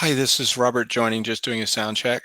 Hi, this is Robert joining, just doing a sound check.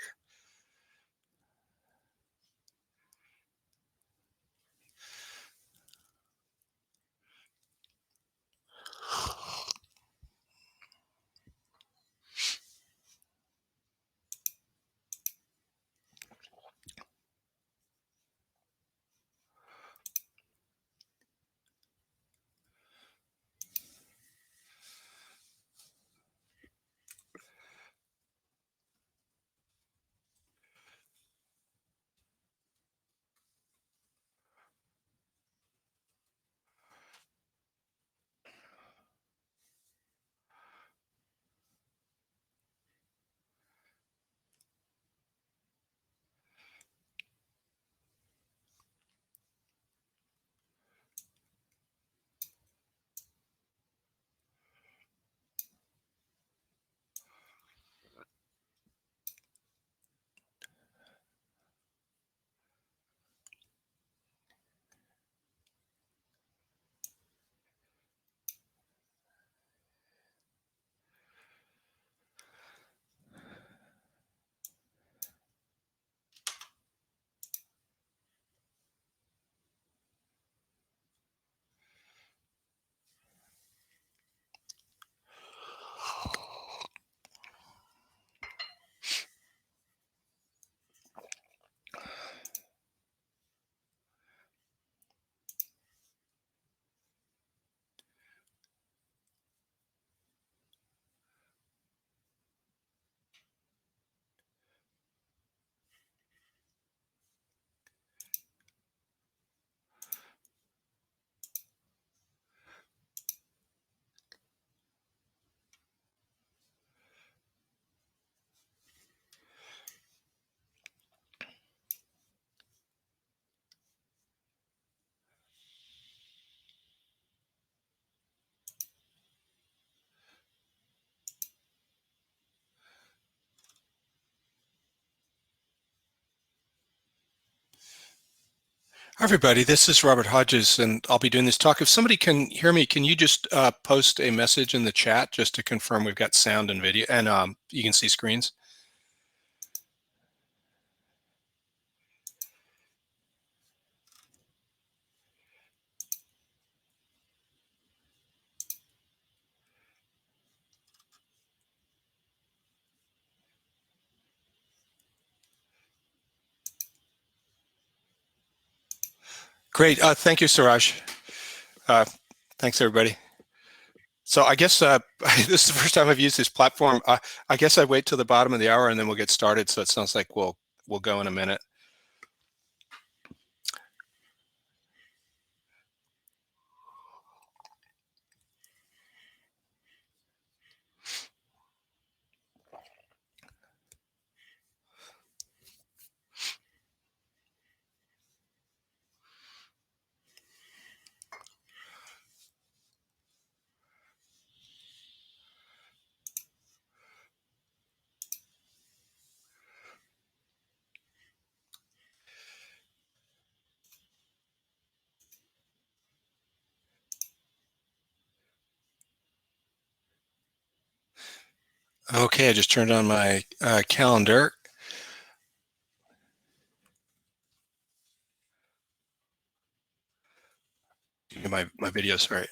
Hi, everybody, this is Robert Hodges, and I'll be doing this talk. If somebody can hear me, can you just post a message in the chat just to confirm we've got sound and video, and you can see screens? Great. Thank you, Suraj. Thanks, everybody. So I guess this is the first time I've used this platform. I guess I wait till the bottom of the hour and then we'll get started. So it sounds like we'll go in a minute. Okay, I just turned on my calendar. My video, sorry.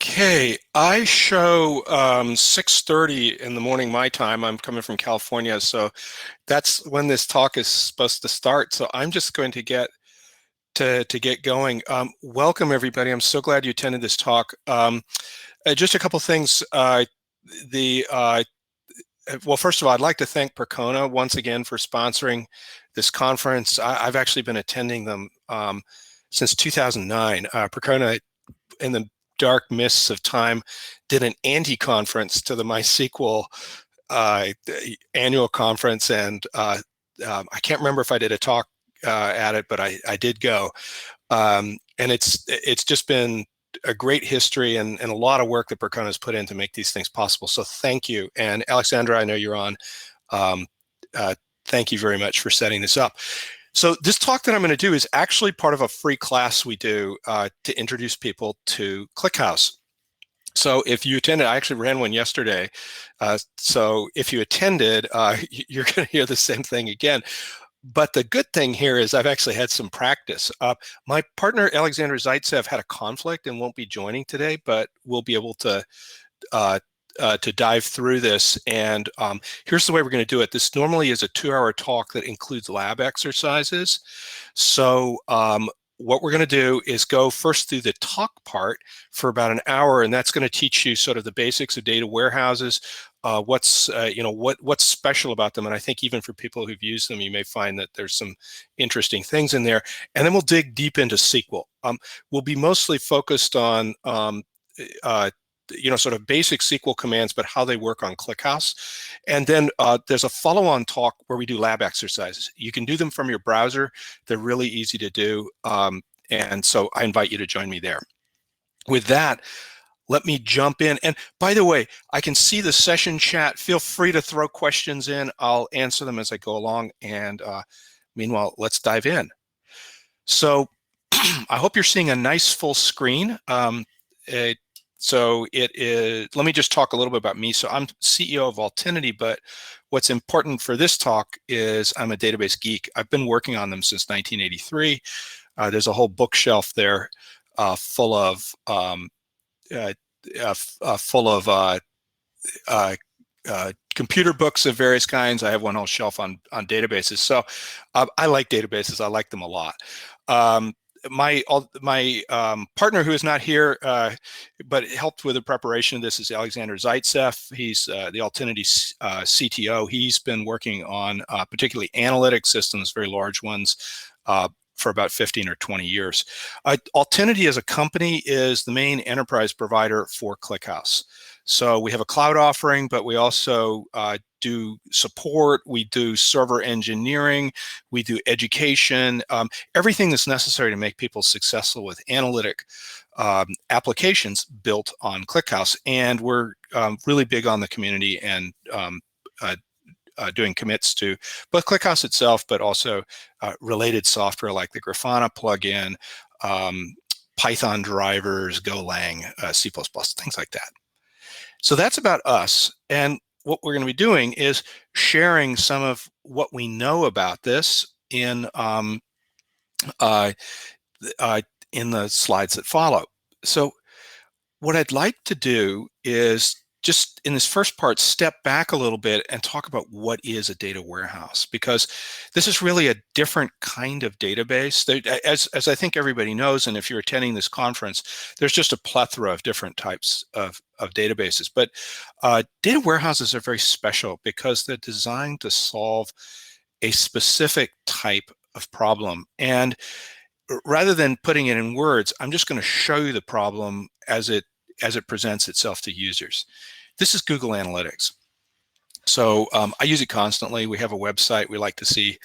Okay, I show 6:30 in the morning my time. I'm coming from California, so that's when this talk is supposed to start. So I'm just going to get get going. Welcome, everybody. I'm so glad you attended this talk. Just a couple things. Well, first of all, I'd like to thank Percona once again for sponsoring this conference. I've actually been attending them since 2009. Percona, in the dark mists of time, did an anti-conference to the MySQL annual conference, and I can't remember if I did a talk at it, but I did go. And it's just been a great history and a lot of work that Percona has put in to make these things possible. So thank you. And Alexandra, I know you're on. Thank you very much for setting this up. So this talk that I'm going to do is actually part of a free class we do to introduce people to ClickHouse. So if you attended, I actually ran one yesterday. So if you attended, you're going to hear the same thing again. But the good thing here is I've actually had some practice. My partner, Alexander Zaitsev, had a conflict and won't be joining today, but we'll be able to dive through this. And here's the way we're going to do it. This normally is a 2-hour talk that includes lab exercises. So what we're going to do is go first through the talk part for about an hour, and that's going to teach you sort of the basics of data warehouses, what's special about them. And I think even for people who've used them, you may find that there's some interesting things in there. And then we'll dig deep into SQL. We'll be mostly focused on sort of basic SQL commands, but how they work on ClickHouse. And then there's a follow-on talk where we do lab exercises. You can do them from your browser. They're really easy to do. And so I invite you to join me there. With that, let me jump in. And by the way, I can see the session chat. Feel free to throw questions in. I'll answer them as I go along. And meanwhile, let's dive in. So I hope you're seeing a nice full screen. So it is, let me just talk a little bit about me. So I'm CEO of Altinity, but what's important for this talk is I'm a database geek. I've been working on them since 1983. There's a whole bookshelf there full of computer books of various kinds. I have one whole shelf on databases. So I like databases. I like them a lot. My partner, who is not here, but helped with the preparation of this, is Alexander Zaitsev. He's the Altinity CTO. He's been working on particularly analytic systems, very large ones, for about 15 or 20 years. Altinity as a company is the main enterprise provider for ClickHouse. So we have a cloud offering, but we also do support, we do server engineering, we do education, everything that's necessary to make people successful with analytic applications built on ClickHouse. And we're really big on the community and doing commits to both ClickHouse itself, but also related software like the Grafana plugin, Python drivers, Golang, C++, things like that. So that's about us. And what we're going to be doing is sharing some of what we know about this in the slides that follow. So what I'd like to do is just in this first part, step back a little bit and talk about what is a data warehouse, because this is really a different kind of database. As I think everybody knows, and if you're attending this conference, there's just a plethora of different types of databases. But data warehouses are very special because they're designed to solve a specific type of problem. And rather than putting it in words, I'm just going to show you the problem as it presents itself to users. This is Google Analytics. So I use it constantly. We have a website. We like to see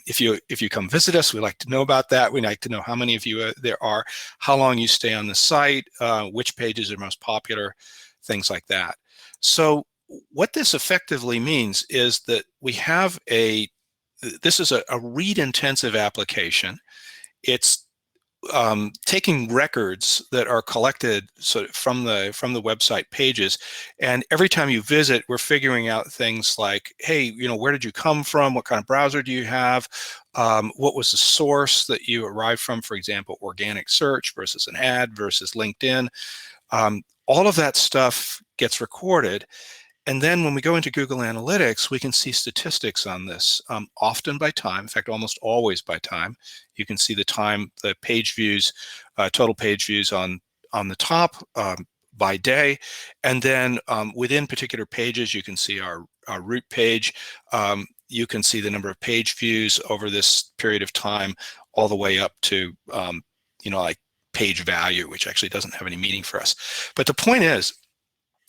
if you come visit us, we like to know about that. We like to know how many of you there are, how long you stay on the site, which pages are most popular, things like that. So what this effectively means is that we have this is a read-intensive application. It's taking records that are collected from the website pages, and every time you visit, we're figuring out things like, hey, where did you come from? What kind of browser do you have? What was the source that you arrived from? For example, organic search versus an ad versus LinkedIn. All of that stuff gets recorded. And then when we go into Google Analytics, we can see statistics on this, often by time, in fact, almost always by time. You can see the time, the page views, total page views on the top by day. And then within particular pages, you can see our root page. You can see the number of page views over this period of time, all the way up to, like page value, which actually doesn't have any meaning for us. But the point is,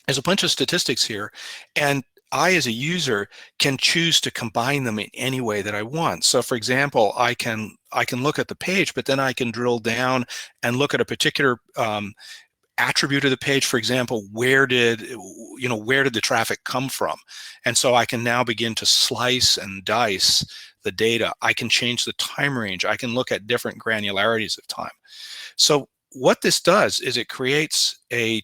there's a bunch of statistics here, and I, as a user, can choose to combine them in any way that I want. So, for example, I can look at the page, but then I can drill down and look at a particular attribute of the page, for example, where did the traffic come from? And so I can now begin to slice and dice the data. I can change the time range. I can look at different granularities of time. So what this does is it creates a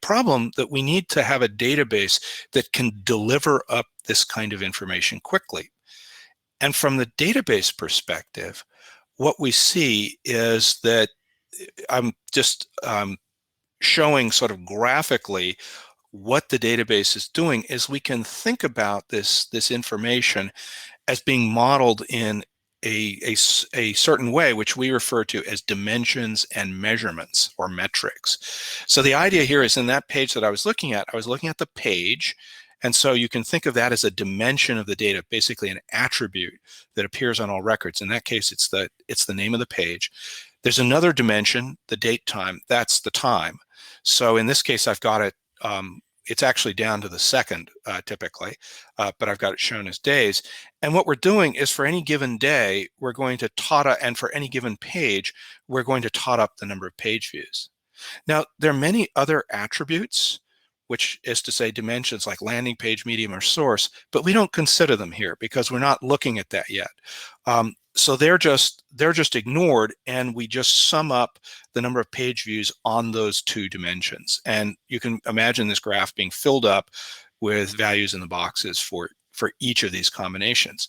problem that we need to have a database that can deliver up this kind of information quickly. And from the database perspective, what we see is that I'm just showing sort of graphically what the database is doing is we can think about this information as being modeled in a certain way, which we refer to as dimensions and measurements or metrics. So the idea here is in that page that I was looking at the page. And so you can think of that as a dimension of the data, basically an attribute that appears on all records. In that case, it's the name of the page. There's another dimension, the date time, that's the time. So in this case, I've got it, it's actually down to the second typically, but I've got it shown as days. And what we're doing is for any given day, we're going to tot up, and for any given page, we're going to tot up the number of page views. Now, there are many other attributes, which is to say dimensions like landing page, medium, or source, but we don't consider them here because we're not looking at that yet. So they're just ignored, and we just sum up the number of page views on those two dimensions. And you can imagine this graph being filled up with values in the boxes for each of these combinations.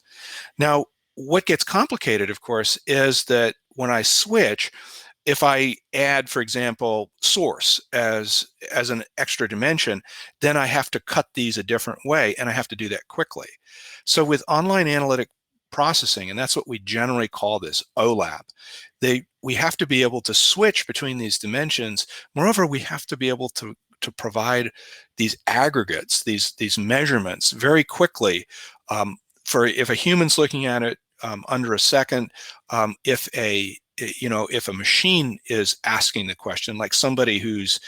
Now, what gets complicated, of course, is that when I switch, if I add, for example, source as an extra dimension, then I have to cut these a different way, and I have to do that quickly. So with online analytic processing, and that's what we generally call this, OLAP, we have to be able to switch between these dimensions. Moreover, we have to be able to provide these aggregates, these measurements very quickly. If a human's looking at it under a second, if a machine is asking the question, like somebody who's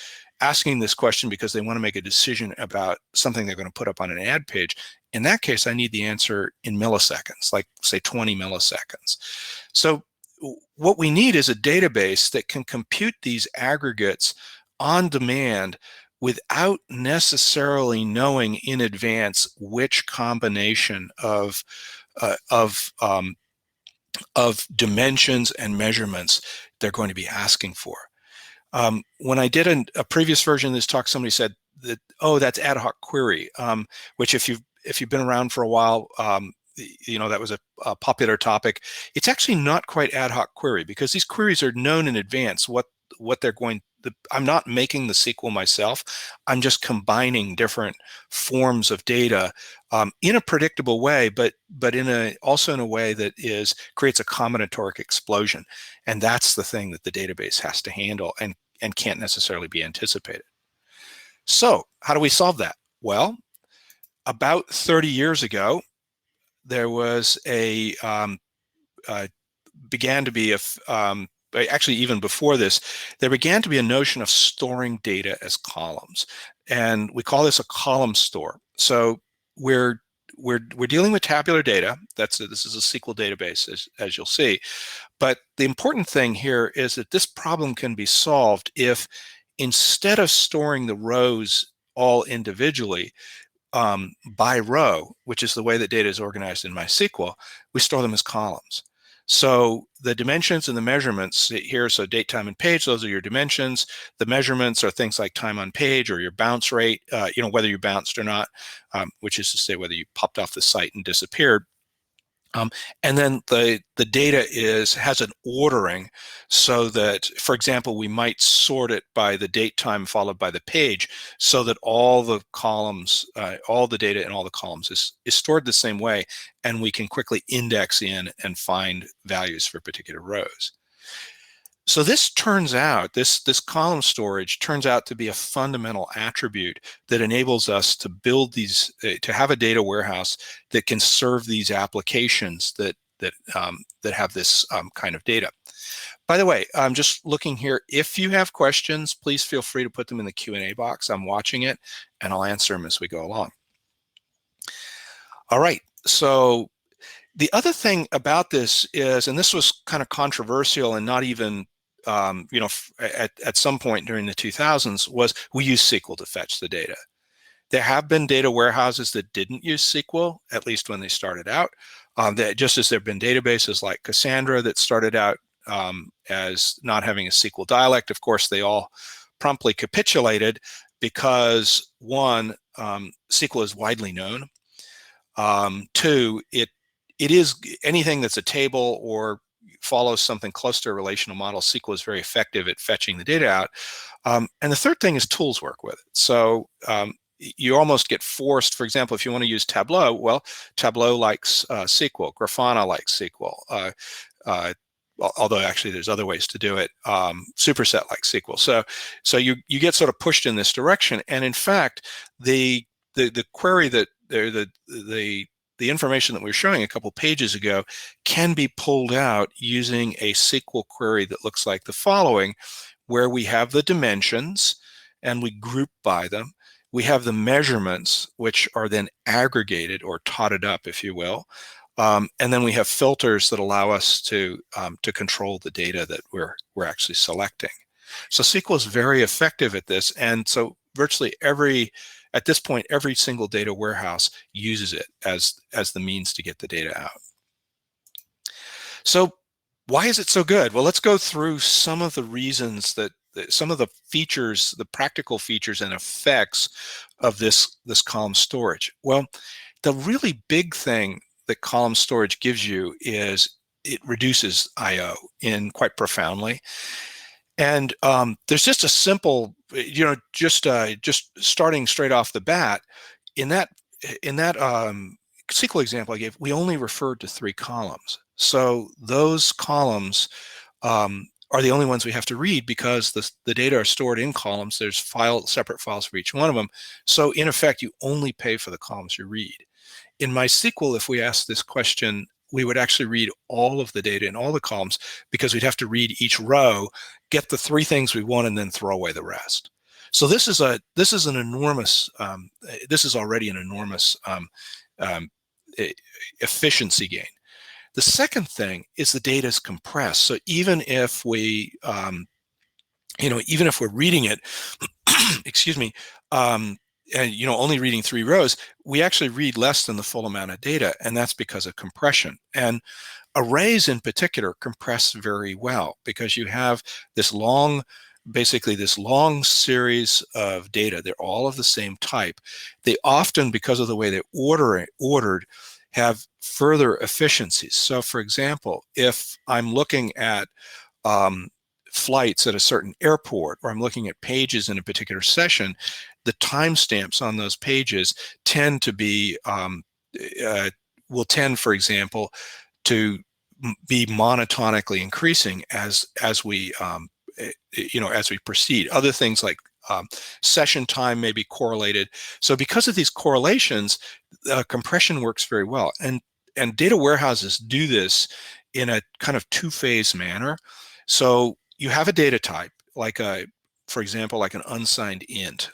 asking this question because they want to make a decision about something they're going to put up on an ad page, in that case, I need the answer in milliseconds, like say 20 milliseconds. So what we need is a database that can compute these aggregates on demand without necessarily knowing in advance which combination of dimensions and measurements they're going to be asking for. When I did a previous version of this talk, somebody said that, oh, that's ad hoc query, which if you've been around for a while, that was a popular topic. It's actually not quite ad hoc query because these queries are known in advance what they're going. I'm not making the SQL myself. I'm just combining different forms of data in a predictable way, but also in a way that creates a combinatoric explosion, and that's the thing that the database has to handle and can't necessarily be anticipated. So how do we solve that? Well, about 30 years ago, there was actually even before this, there began to be a notion of storing data as columns, and we call this a column store. So we're dealing with tabular data. This is a SQL database, as you'll see. But the important thing here is that this problem can be solved if instead of storing the rows all individually by row, which is the way that data is organized in MySQL, we store them as columns. So the dimensions and the measurements here, so date, time, and page, those are your dimensions. The measurements are things like time on page or your bounce rate, whether you bounced or not, which is to say whether you popped off the site and disappeared. And then the data has an ordering so that, for example, we might sort it by the date time followed by the page so that all the columns, all the data in all the columns is stored the same way, and we can quickly index in and find values for particular rows. So this turns out, this column storage turns out to be a fundamental attribute that enables us to build these, to have a data warehouse that can serve these applications that have this kind of data. By the way, I'm just looking here. If you have questions, please feel free to put them in the Q&A box. I'm watching it, and I'll answer them as we go along. All right, so the other thing about this is, and this was kind of controversial and not even at some point during the 2000s was we use SQL to fetch the data. There have been data warehouses that didn't use SQL, at least when they started out. Just as there have been databases like Cassandra that started out as not having a SQL dialect. Of course, they all promptly capitulated because one, SQL is widely known. Two, it is anything that's a table or follows something close to a relational model. SQL is very effective at fetching the data out. And the third thing is tools work with it. So you almost get forced, for example, if you want to use Tableau, well, Tableau likes SQL, Grafana likes SQL, although actually there's other ways to do it. Superset likes SQL. So you get sort of pushed in this direction. And in fact, the query that the information that we were showing a couple pages ago can be pulled out using a SQL query that looks like the following, where we have the dimensions and we group by them. We have the measurements, which are then aggregated or totted up, if you will. And then we have filters that allow us to control the data that we're actually selecting. So SQL is very effective at this. And so virtually at this point, every single data warehouse uses it as the means to get the data out. So why is it so good? Well, let's go through some of the reasons some of the features, the practical features and effects of this column storage. Well, the really big thing that column storage gives you is it reduces I/O quite profoundly. And there's just a simple, just starting straight off the bat, in that SQL example I gave, we only referred to 3 columns. So those columns are the only ones we have to read because the data are stored in columns. There's separate files for each one of them. So in effect, you only pay for the columns you read. In MySQL, if we ask this question, we would actually read all of the data in all the columns because we'd have to read each row, get the 3 things we want, and then throw away the rest. So this is an enormous. This is already an enormous efficiency gain. The second thing is the data is compressed. So even if we, even if we're reading it, excuse me, and only reading 3 rows, we actually read less than the full amount of data, and that's because of compression. And arrays in particular compress very well because you have basically this long series of data. They're all of the same type. They often, because of the way they're ordered, have further efficiencies. So for example, if I'm looking at flights at a certain airport, or I'm looking at pages in a particular session, the timestamps on those pages tend to be, for example, to be monotonically increasing as we proceed. Other things like session time may be correlated. So because of these correlations, compression works very well. And data warehouses do this in a kind of 2-phase manner. So you have a data type, for example, like an unsigned int.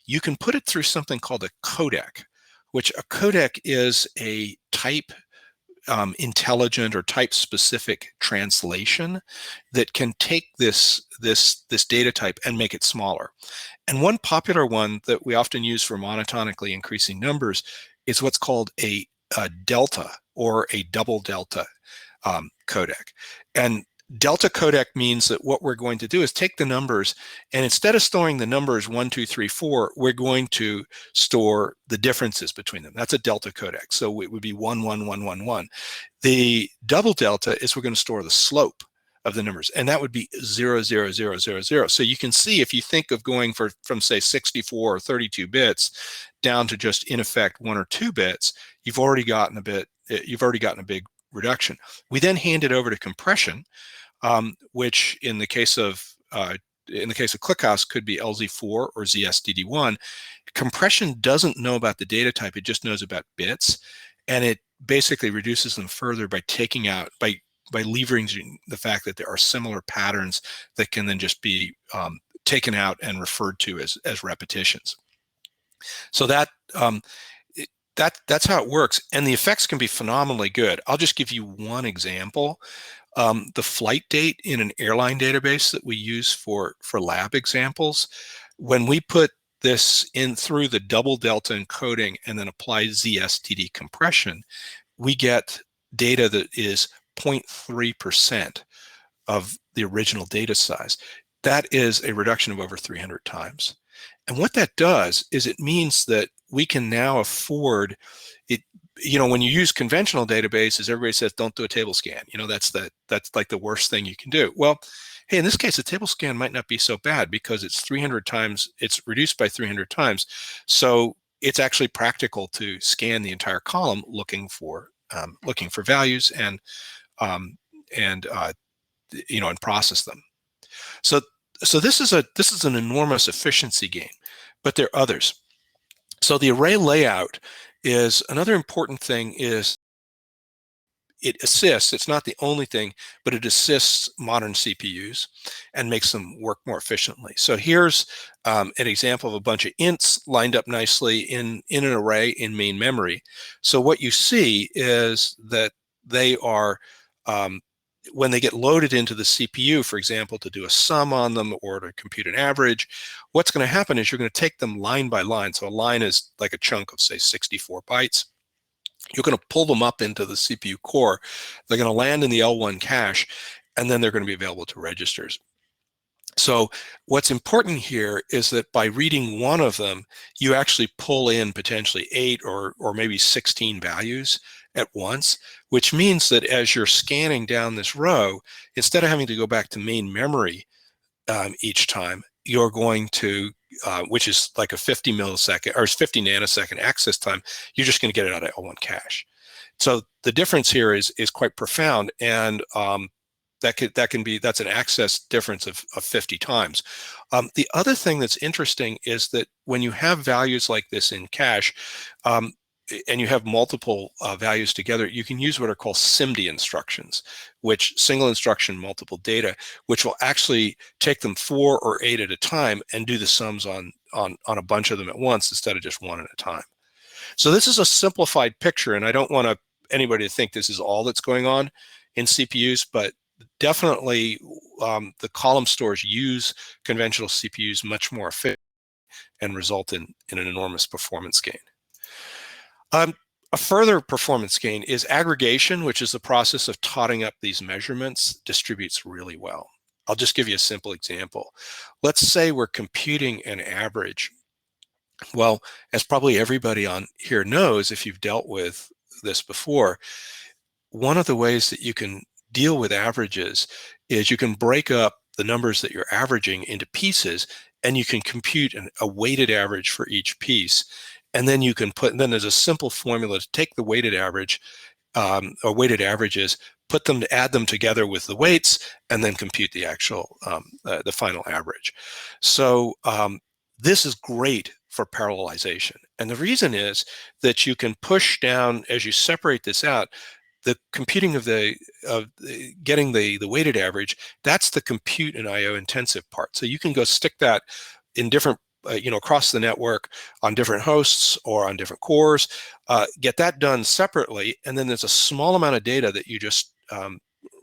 You can put it through something called a codec, which a codec is a type intelligent or type specific translation that can take this data type and make it smaller. And one popular one that we often use for monotonically increasing numbers is what's called a delta or a double delta codec. And delta codec means that what we're going to do is take the numbers, and instead of storing the numbers 1, 2, 3, 4, we're going to store the differences between them. That's a delta codec. So it would be 1, 1, 1, 1, 1. The double delta is we're going to store the slope of the numbers, and that would be 0, 0, 0, 0, 0. So you can see, if you think of going from say 64 or 32 bits down to just in effect 1 or 2 bits, you've already gotten a big reduction. We then hand it over to compression, which in the case of ClickHouse could be LZ4 or ZSDD1. Compression doesn't know about the data type; it just knows about bits, and it basically reduces them further by taking out by leveraging the fact that there are similar patterns that can then just be taken out and referred to as repetitions. So that's how it works, and the effects can be phenomenally good. I'll just give you one example. The flight date in an airline database that we use for lab examples, when we put this in through the double delta encoding and then apply ZSTD compression, we get data that is 0.3% of the original data size. That is a reduction of over 300 times. And what that does is it means that we can now afford it. When you use conventional databases, everybody says don't do a table scan. That's like the worst thing you can do. Well, hey, in this case, a table scan might not be so bad because it's 300 times, it's reduced by 300 times. So it's actually practical to scan the entire column looking for values and process them. So this is an enormous efficiency gain, but there are others. So the array layout is another important thing. Is it assists, it's not the only thing, but it assists modern CPUs and makes them work more efficiently. So here's an example of a bunch of ints lined up nicely in an array in main memory. So what you see is that they are, when they get loaded into the CPU, for example, to do a sum on them or to compute an average, what's going to happen is you're going to take them line by line. So a line is like a chunk of, say, 64 bytes. You're going to pull them up into the CPU core. They're going to land in the L1 cache, and then they're going to be available to registers. So what's important here is that by reading one of them, you actually pull in potentially 8 or maybe 16 values at once, which means that as you're scanning down this row, instead of having to go back to main memory each time, you're going to, which is like a 50 millisecond or 50 nanosecond access time, you're just going to get it out of L1 cache. So the difference here is quite profound, and that's an access difference of 50 times. The other thing that's interesting is that when you have values like this in cache, and you have multiple values together, you can use what are called SIMD instructions, which single instruction, multiple data, which will actually take them 4 or 8 at a time and do the sums on a bunch of them at once instead of just one at a time. So this is a simplified picture, and I don't want anybody to think this is all that's going on in CPUs, but definitely the column stores use conventional CPUs much more efficiently and result in an enormous performance gain. A further performance gain is aggregation, which is the process of totting up these measurements, distributes really well. I'll just give you a simple example. Let's say we're computing an average. Well, as probably everybody on here knows, if you've dealt with this before, one of the ways that you can deal with averages is you can break up the numbers that you're averaging into pieces, and you can compute a weighted average for each piece. And then you can then there's a simple formula to take the weighted average or weighted averages, add them together with the weights, and then compute the actual, the final average. So this is great for parallelization. And the reason is that you can push down, as you separate this out, the computing of getting the weighted average, that's the compute and IO intensive part. So you can go stick that in different across the network on different hosts or on different cores, get that done separately, and then there's a small amount of data that you just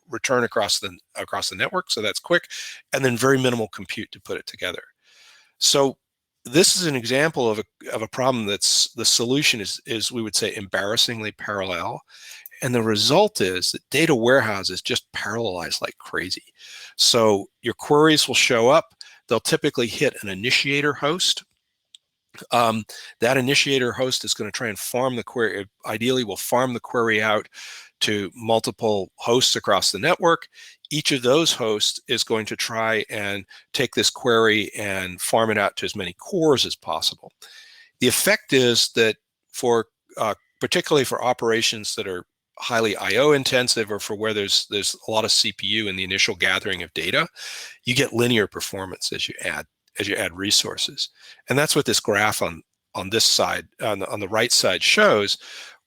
return across the network, so that's quick, and then very minimal compute to put it together. So this is an example of a problem that's the solution is we would say embarrassingly parallel, and the result is that data warehouses just parallelize like crazy. So your queries will show up. They'll typically hit an initiator host. That initiator host is going to try and farm the query. Ideally, will farm the query out to multiple hosts across the network. Each of those hosts is going to try and take this query and farm it out to as many cores as possible. The effect is that particularly for operations that are highly IO intensive, or for where there's a lot of CPU in the initial gathering of data, you get linear performance as you add resources. And that's what this graph on this side, on the right side, shows,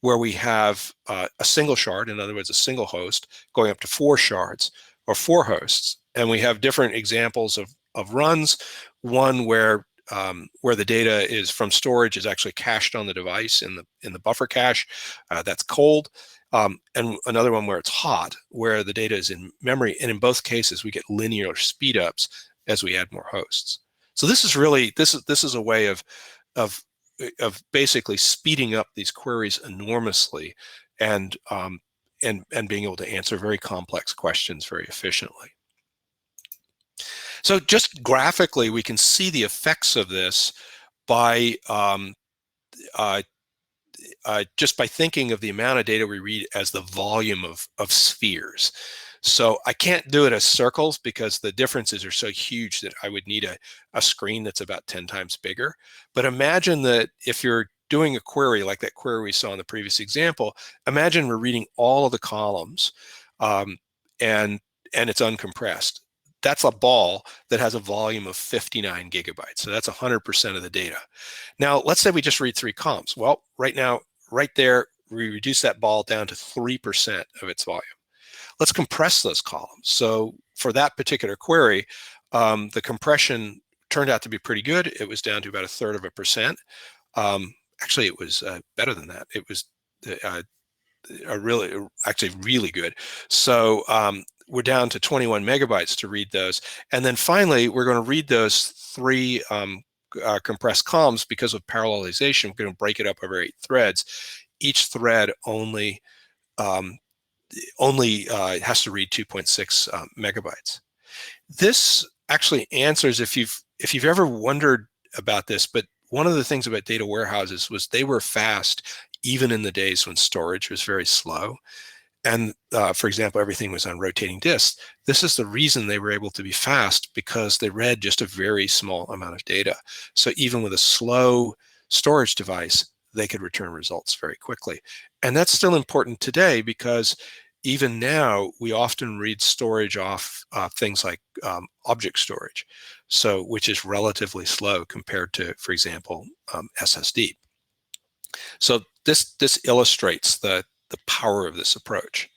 where we have a single shard, in other words, a single host, going up to 4 shards or 4 hosts. And we have different examples of runs, one where where the data is from storage is actually cached on the device in the buffer cache. That's cold. And another one where it's hot, where the data is in memory. And in both cases, we get linear speed ups as we add more hosts. So this is really this is a way of basically speeding up these queries enormously, and being able to answer very complex questions very efficiently. So just graphically, we can see the effects of this by just by thinking of the amount of data we read as the volume of spheres. So I can't do it as circles because the differences are so huge that I would need a screen that's about 10 times bigger. But imagine that if you're doing a query like that query we saw in the previous example, imagine we're reading all of the columns and it's uncompressed. That's a ball that has a volume of 59 gigabytes. So that's 100% of the data. Now, let's say we just read 3 columns. Well, right now, right there, we reduce that ball down to 3% of its volume. Let's compress those columns. So for that particular query, the compression turned out to be pretty good. It was down to about 1/3%. Actually, it was better than that. It was really good. So we're down to 21 megabytes to read those. And then finally, we're going to read those 3 compressed columns because of parallelization. We're going to break it up over 8 threads. Each thread only has to read 2.6 megabytes. This actually answers if you've ever wondered about this, but one of the things about data warehouses was they were fast even in the days when storage was very slow. And for example, everything was on rotating disks. This is the reason they were able to be fast, because they read just a very small amount of data. So even with a slow storage device, they could return results very quickly. And that's still important today, because even now we often read storage off things like object storage, so which is relatively slow compared to, for example, SSD. So this illustrates the power of this approach.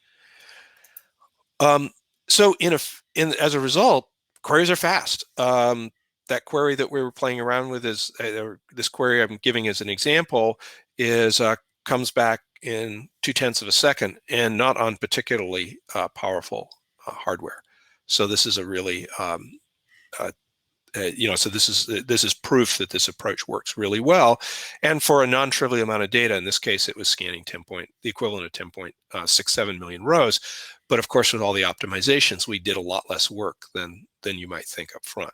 So as a result, queries are fast. That query that we were playing around with is this query I'm giving as an example is comes back in 0.2 of a second and not on particularly powerful hardware. So this is a really so this is proof that this approach works really well, and for a non-trivial amount of data. In this case, it was scanning the equivalent of 10.67 million rows. But of course, with all the optimizations, we did a lot less work than you might think up front.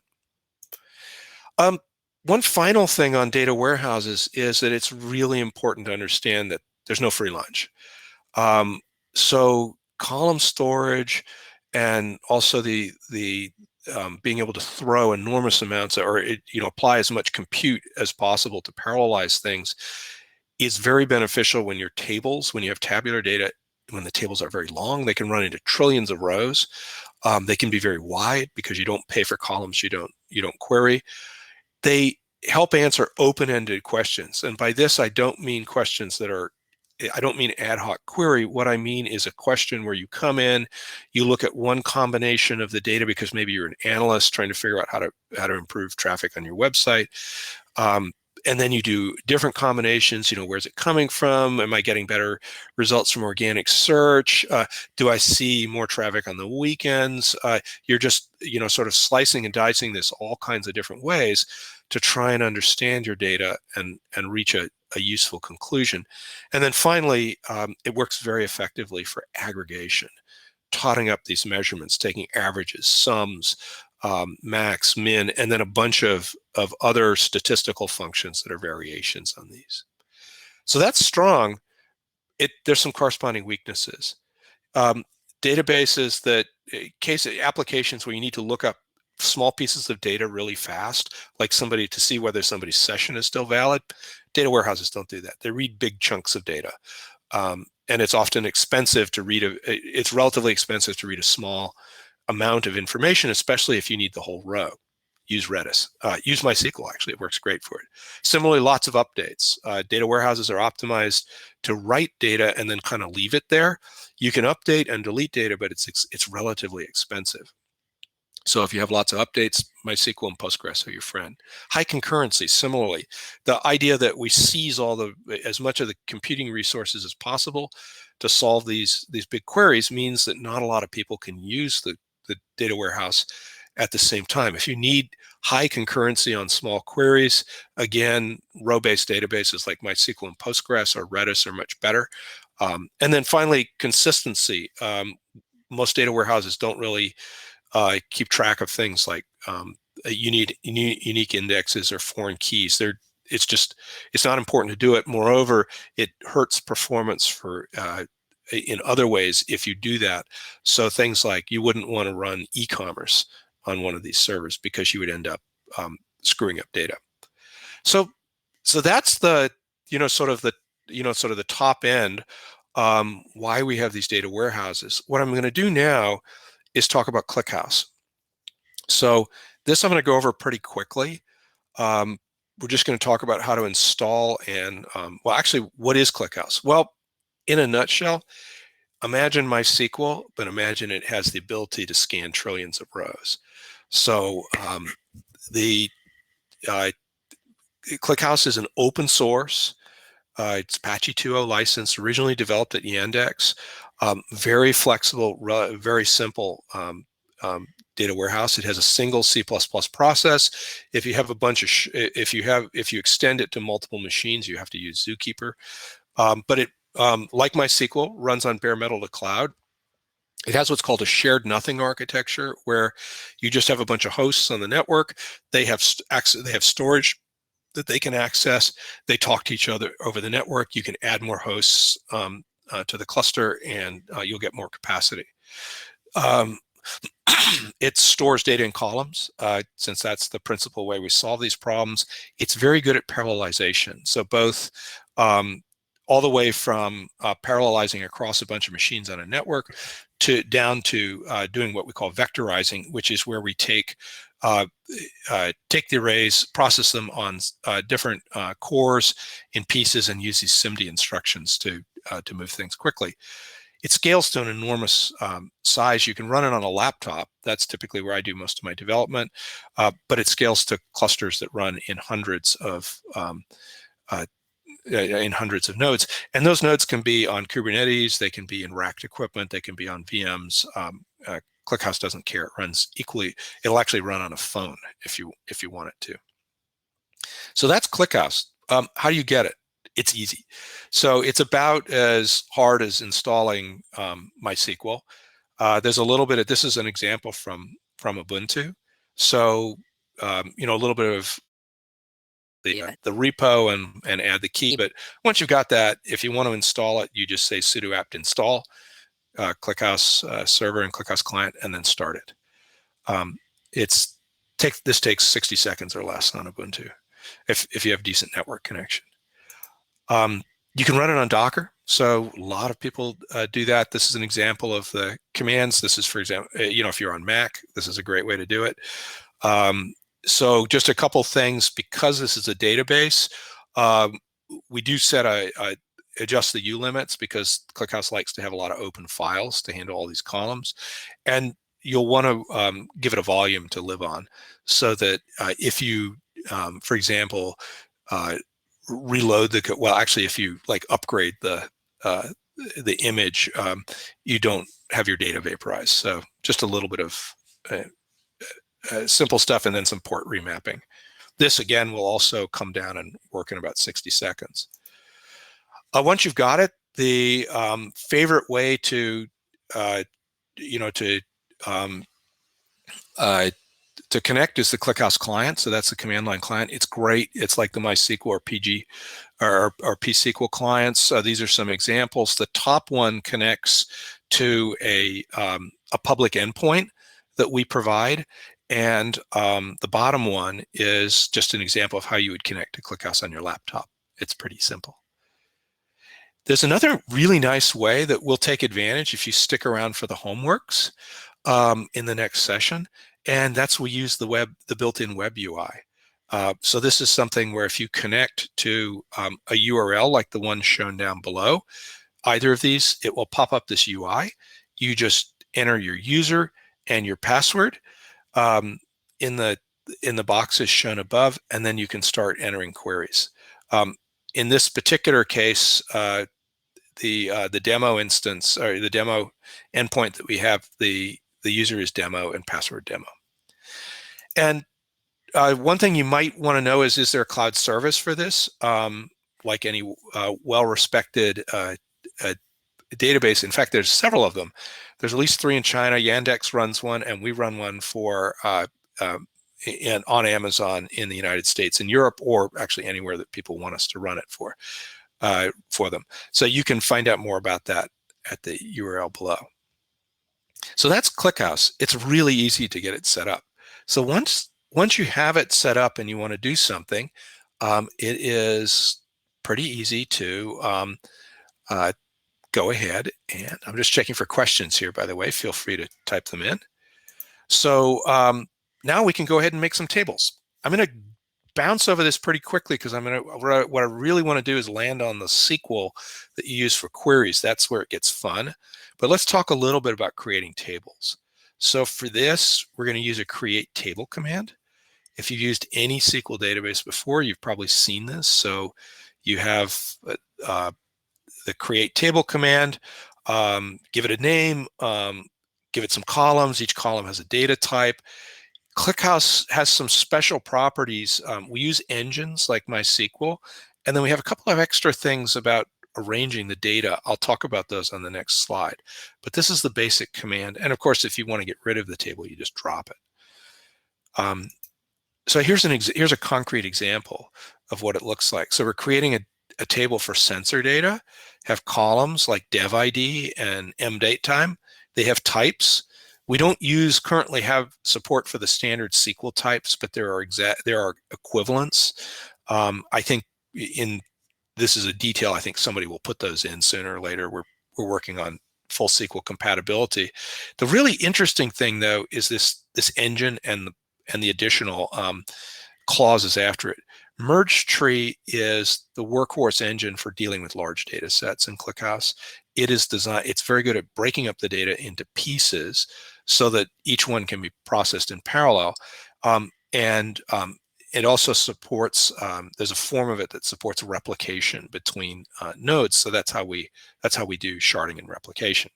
One final thing on data warehouses is that it's really important to understand that there's no free lunch. So column storage and also the being able to throw enormous amounts or apply as much compute as possible to parallelize things is very beneficial when you have tabular data. When the tables are very long, they can run into trillions of rows. They can be very wide because you don't pay for columns you don't query. They help answer open-ended questions, and by this I don't mean questions I don't mean ad hoc query. What I mean is a question where you come in, you look at one combination of the data because maybe you're an analyst trying to figure out how to improve traffic on your website. And then you do different combinations. Where's it coming from? Am I getting better results from organic search? Do I see more traffic on the weekends? You're just, sort of slicing and dicing this all kinds of different ways to try and understand your data and reach a useful conclusion. And then finally, it works very effectively for aggregation, totting up these measurements, taking averages, sums, max, min, and then a bunch of other statistical functions that are variations on these. So that's strong. There's some corresponding weaknesses. Databases applications where you need to look up small pieces of data really fast, like to see whether somebody's session is still valid. Data warehouses don't do that. They read big chunks of data. And it's often expensive to read it's relatively expensive to read a small amount of information, especially if you need the whole row. Use Redis. Use MySQL, actually. It works great for it. Similarly, lots of updates. Data warehouses are optimized to write data and then kind of leave it there. You can update and delete data, but it's relatively expensive. So if you have lots of updates, MySQL and Postgres are your friend. High concurrency, similarly, the idea that we seize as much of the computing resources as possible to solve these big queries means that not a lot of people can use the data warehouse at the same time. If you need high concurrency on small queries, again, row-based databases like MySQL and Postgres or Redis are much better. And then finally, consistency. Most data warehouses don't really keep track of things like you need unique indexes or foreign keys. It's not important to do it. Moreover, it hurts performance for in other ways if you do that. So things like you wouldn't want to run e-commerce on one of these servers because you would end up screwing up data. So that's the sort of the top end. Why we have these data warehouses. What I'm going to do now is talk about ClickHouse. So this I'm going to go over pretty quickly. We're just going to talk about how to install and, well, actually, what is ClickHouse? Well, in a nutshell, imagine MySQL, but imagine it has the ability to scan trillions of rows. So the ClickHouse is an open source. It's Apache 2.0 licensed, originally developed at Yandex. Very flexible, very simple data warehouse. It has a single C++ process. If you have a bunch of, if you extend it to multiple machines, you have to use Zookeeper. But it, like MySQL, runs on bare metal to cloud. It has what's called a shared nothing architecture, where you just have a bunch of hosts on the network. They have storage that they can access. They talk to each other over the network. You can add more hosts to the cluster, and you'll get more capacity. It stores data in columns, since that's the principal way we solve these problems. It's very good at parallelization. So both all the way from parallelizing across a bunch of machines on a network down to doing what we call vectorizing, which is where we take the arrays, process them on different cores in pieces, and use these SIMD instructions to move things quickly. It scales to an enormous size. You can run it on a laptop. That's typically where I do most of my development, but it scales to clusters that run in hundreds of nodes. And those nodes can be on Kubernetes, they can be in racked equipment, they can be on VMs. ClickHouse doesn't care. It runs equally. It'll actually run on a phone if you want it to. So that's ClickHouse. How do you get it? It's easy. So it's about as hard as installing MySQL. There's a little bit of, this is an example from Ubuntu. So a little bit of the repo and add the key. But once you've got that, if you want to install it, you just say sudo apt install ClickHouse server and ClickHouse client, and then start it. This takes 60 seconds or less on Ubuntu if you have decent network connection. You can run it on Docker. So a lot of people do that. This is an example of the commands. This is, for example, if you're on Mac, this is a great way to do it. So just a couple things, because this is a database, we do adjust the U limits, because ClickHouse likes to have a lot of open files to handle all these columns. And you'll want to give it a volume to live on, so that if you, for example, reload if you upgrade the image, you don't have your data vaporized. So just a little bit of simple stuff, and then some port remapping. This again will also come down and work in about 60 seconds. Once you've got it, the favorite way to connect is the ClickHouse client. So that's the command line client. It's great. It's like the MySQL or PG or pSQL clients. These are some examples. The top one connects to a public endpoint that we provide, and the bottom one is just an example of how you would connect to ClickHouse on your laptop. It's pretty simple. There's another really nice way that we'll take advantage if you stick around for the homeworks in the next session, and that's we use the built-in web UI. So this is something where if you connect to a URL like the one shown down below, either of these, it will pop up this UI. You just enter your user and your password. um, in the boxes shown above, and then you can start entering queries. In this particular case, the demo instance, or the demo endpoint that we have, the user is demo and password demo. And one thing you might want to know is there a cloud service for this? Like any well-respected database. In fact, there's several of them. There's at least 3 in China. Yandex runs one, and we run one for on Amazon in the United States, in Europe, or actually anywhere that people want us to run it for them. So you can find out more about that at the URL below. So that's ClickHouse. It's really easy to get it set up. So once you have it set up and you want to do something, it is pretty easy to go ahead, and I'm just checking for questions here, by the way. Feel free to type them in. So now we can go ahead and make some tables. I'm going to bounce over this pretty quickly because what I really want to do is land on the SQL that you use for queries. That's where it gets fun. But let's talk a little bit about creating tables. So for this, we're going to use a create table command. If you've used any SQL database before, you've probably seen this. So you have the create table command, give it a name, give it some columns. Each column has a data type. ClickHouse has some special properties. We use engines like MySQL, and then we have a couple of extra things about arranging the data. I'll talk about those on the next slide. But this is the basic command. And of course, if you want to get rid of the table, you just drop it. So here's a concrete example of what it looks like. So we're creating a table for sensor data, have columns like dev ID and mDateTime. They have types. We don't currently have support for the standard SQL types, but there are equivalents. I think this is a detail. I think somebody will put those in sooner or later. We're working on full SQL compatibility. The really interesting thing, though, is this engine and the additional clauses after it. Merge tree is the workhorse engine for dealing with large data sets in ClickHouse. It is designed, it's very good at breaking up the data into pieces so that each one can be processed in parallel. It also supports, there's a form of it that supports replication between nodes. So that's how we do sharding and replication.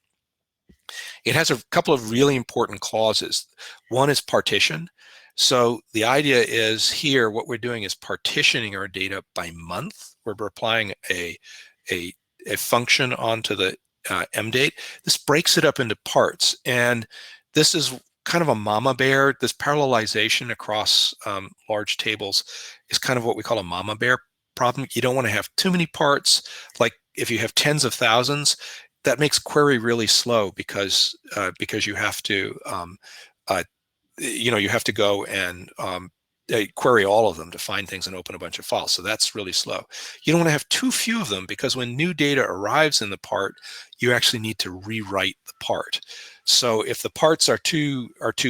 It has a couple of really important clauses. One is partition. So the idea is here, what we're doing is partitioning our data by month. We're applying a function onto the mDate. This breaks it up into parts. And this is kind of a mama bear. This parallelization across large tables is kind of what we call a mama bear problem. You don't want to have too many parts. Like if you have tens of thousands, that makes query really slow because you have to you have to go and query all of them to find things and open a bunch of files. So that's really slow. You don't want to have too few of them because when new data arrives in the part, you actually need to rewrite the part. So if the parts are too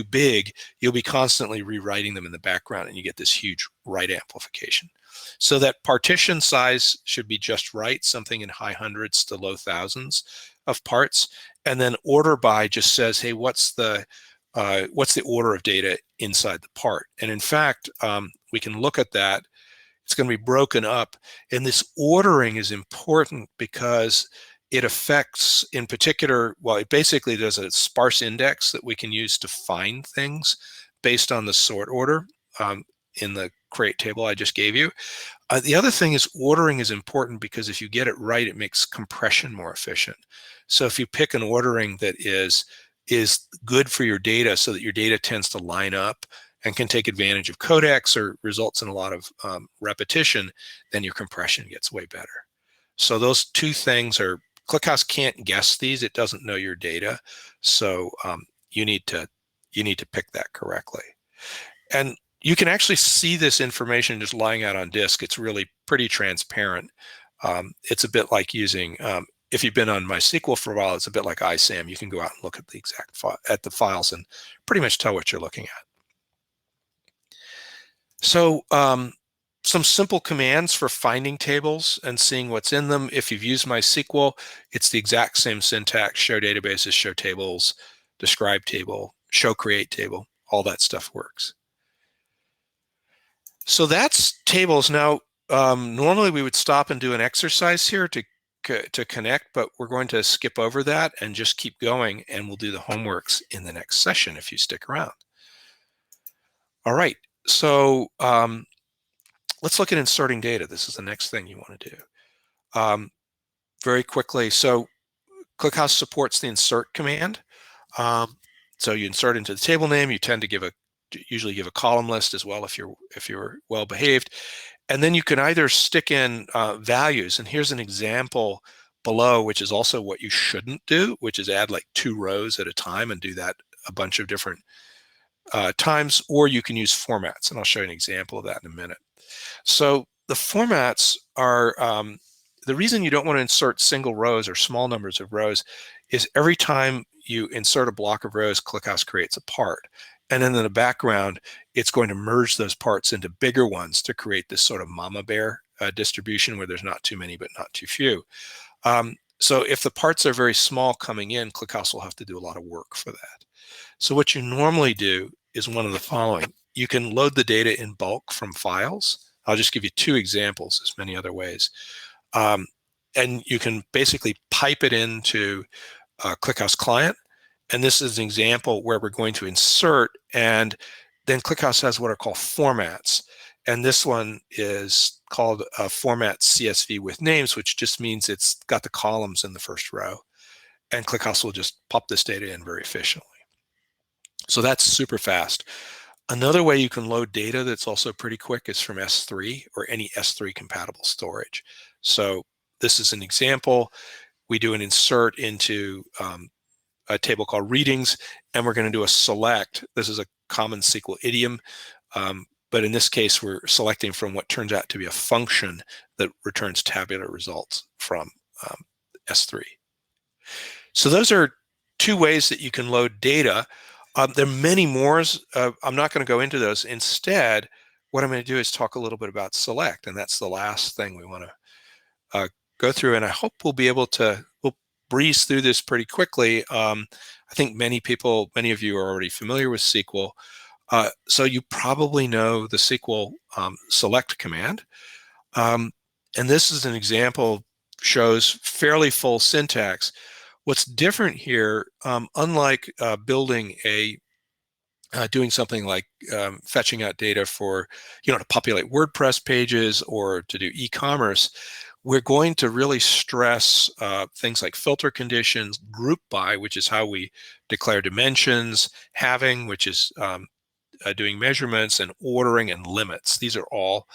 big, you'll be constantly rewriting them in the background, and you get this huge write amplification. So that partition size should be just right, something in high hundreds to low thousands of parts. And then order by just says, hey, what's the order of data inside the part? And in fact, we can look at that. It's going to be broken up. And this ordering is important because it affects, in particular, well, it basically does a sparse index that we can use to find things based on the sort order in the create table I just gave you. The other thing is ordering is important because if you get it right, it makes compression more efficient. So if you pick an ordering that is good for your data so that your data tends to line up and can take advantage of codecs or results in a lot of repetition, then your compression gets way better. So those two things are, ClickHouse can't guess these. It doesn't know your data. So you need to pick that correctly. And you can actually see this information just lying out on disk. It's really pretty transparent. It's a bit like using, if you've been on MySQL for a while, it's a bit like ISAM. You can go out and look at the exact at the files and pretty much tell what you're looking at. So some simple commands for finding tables and seeing what's in them. If you've used MySQL, it's the exact same syntax: show databases, show tables, describe table, show create table, all that stuff works. So that's tables. Now, normally we would stop and do an exercise here to connect, but we're going to skip over that and just keep going, and we'll do the homeworks in the next session if you stick around. All right, so let's look at inserting data. This is the next thing you want to do. Very quickly, so ClickHouse supports the insert command. So you insert into the table name. You tend to usually give a column list as well if you're well behaved, and then you can either stick in values. And here's an example below, which is also what you shouldn't do, which is add like 2 rows at a time and do that a bunch of different times. Or you can use formats, and I'll show you an example of that in a minute. So the formats are the reason you don't want to insert single rows or small numbers of rows is every time you insert a block of rows, ClickHouse creates a part. And then in the background, it's going to merge those parts into bigger ones to create this sort of mama bear distribution where there's not too many, but not too few. So if the parts are very small coming in, ClickHouse will have to do a lot of work for that. So what you normally do is one of the following. You can load the data in bulk from files. I'll just give you 2 examples. There's many other ways. And you can basically pipe it into ClickHouse client. And this is an example where we're going to insert, and then ClickHouse has what are called formats. And this one is called format CSV with names, which just means it's got the columns in the first row. And ClickHouse will just pop this data in very efficiently. So that's super fast. Another way you can load data that's also pretty quick is from S3 or any S3 compatible storage. So this is an example. We do an insert into a table called readings, and we're going to do a select. This is a common SQL idiom, but in this case, we're selecting from what turns out to be a function that returns tabular results from S3. So those are 2 ways that you can load data. There are many more. I'm not going to go into those. Instead, what I'm going to do is talk a little bit about select, and that's the last thing we want to go through. And I hope we'll be able to breeze through this pretty quickly. I think many of you are already familiar with SQL. So you probably know the SQL select command. And this is an example, shows fairly full syntax. What's different here, unlike building doing something like fetching out data for, to populate WordPress pages or to do e-commerce, we're going to really stress things like filter conditions, group by, which is how we declare dimensions, having, which is doing measurements, and ordering, and limits. These are all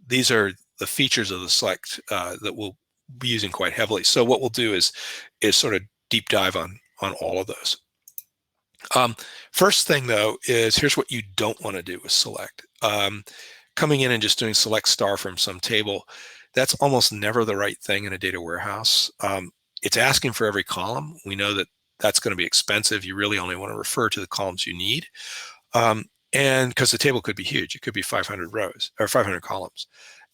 these are the features of the select that we'll be using quite heavily. So what we'll do is sort of deep dive on all of those. First thing though is here's what you don't want to do with select. Coming in and just doing select star from some table, that's almost never the right thing in a data warehouse. It's asking for every column. We know that that's going to be expensive. You really only want to refer to the columns you need. And because the table could be huge, it could be 500 rows or 500 columns.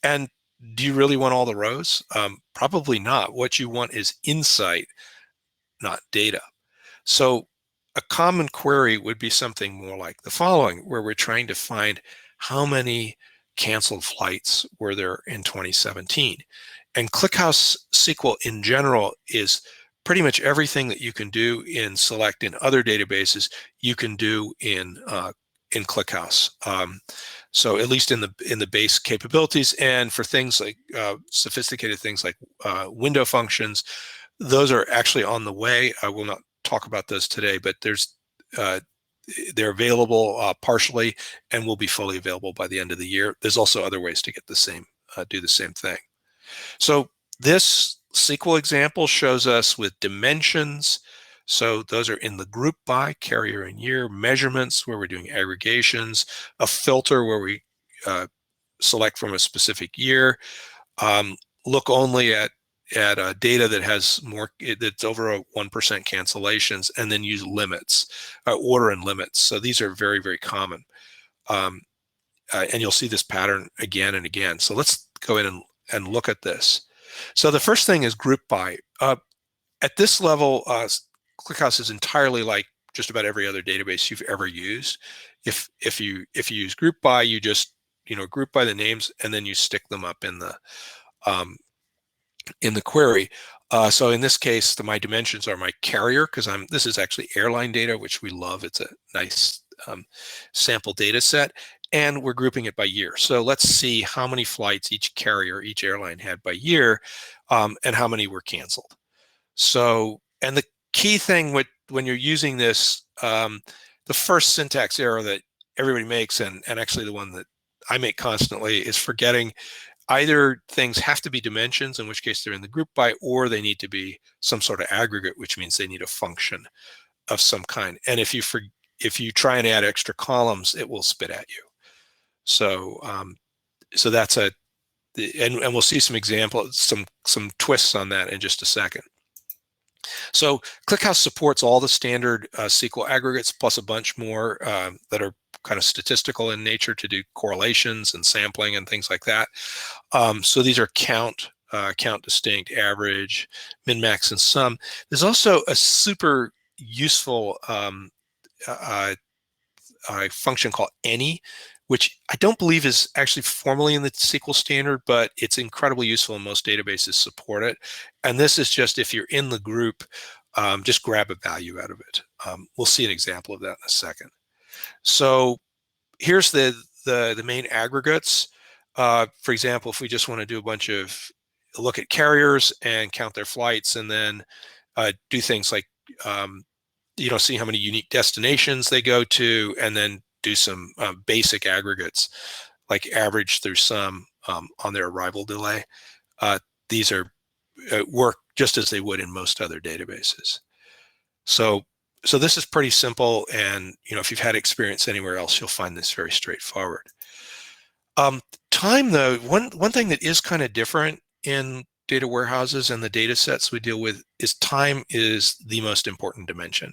And do you really want all the rows? Probably not. What you want is insight, not data. So a common query would be something more like the following, where we're trying to find how many canceled flights were there in 2017. And ClickHouse SQL in general is pretty much everything that you can do in Select in other databases, you can do in ClickHouse. So at least in the base capabilities, and for things like sophisticated things like window functions, those are actually on the way. I will not talk about those today, but they're available partially and will be fully available by the end of the year. There's also other ways to get the same, do the same thing. So this SQL example shows us with dimensions. So those are in the group by, carrier and year, measurements where we're doing aggregations, a filter where we select from a specific year, look only at data that has that's over 1% cancellations, and then use limits, order and limits. So these are very, very common. And you'll see this pattern again and again. So let's go in and look at this. So the first thing is group by. At this level, ClickHouse is entirely like just about every other database you've ever used. If you use group by, you just group by the names and then you stick them up in the query. So in this case, my dimensions are my carrier, because this is actually airline data, which we love. It's a nice sample data set, and we're grouping it by year. So let's see how many flights each carrier, each airline had by year, and how many were canceled. So, and the key thing when you're using this, the first syntax error that everybody makes, and actually the one that I make constantly, is forgetting either things have to be dimensions, in which case they're in the group by, or they need to be some sort of aggregate, which means they need a function of some kind. And if you try and add extra columns, it will spit at you. So so that's and we'll see some examples, some twists on that in just a second. So ClickHouse supports all the standard SQL aggregates, plus a bunch more that are kind of statistical in nature to do correlations and sampling and things like that. So these are count, distinct, average, min, max, and sum. There's also a super useful function called any, which I don't believe is actually formally in the SQL standard, but it's incredibly useful and most databases support it. And this is just, if you're in the group, just grab a value out of it. We'll see an example of that in a second. So here's the main aggregates. For example, if we just want to do look at carriers and count their flights, and then do things like see how many unique destinations they go to, and then do some basic aggregates like average through sum on their arrival delay. These are work just as they would in most other databases. So this is pretty simple, and if you've had experience anywhere else, you'll find this very straightforward. Time, though, one thing that is kind of different in data warehouses and the data sets we deal with is time is the most important dimension.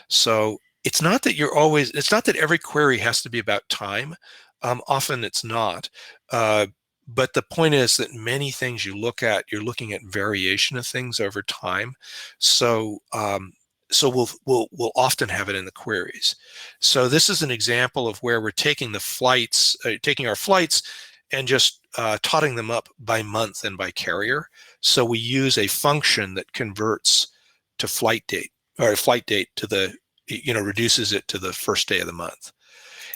So it's not that every query has to be about time. Often it's not. But the point is that many things you look at, you're looking at variation of things over time. So we'll often have it in the queries. So this is an example of where we're taking our flights and just totting them up by month and by carrier. So we use a function that converts to flight date, or a flight date to the, reduces it to the first day of the month.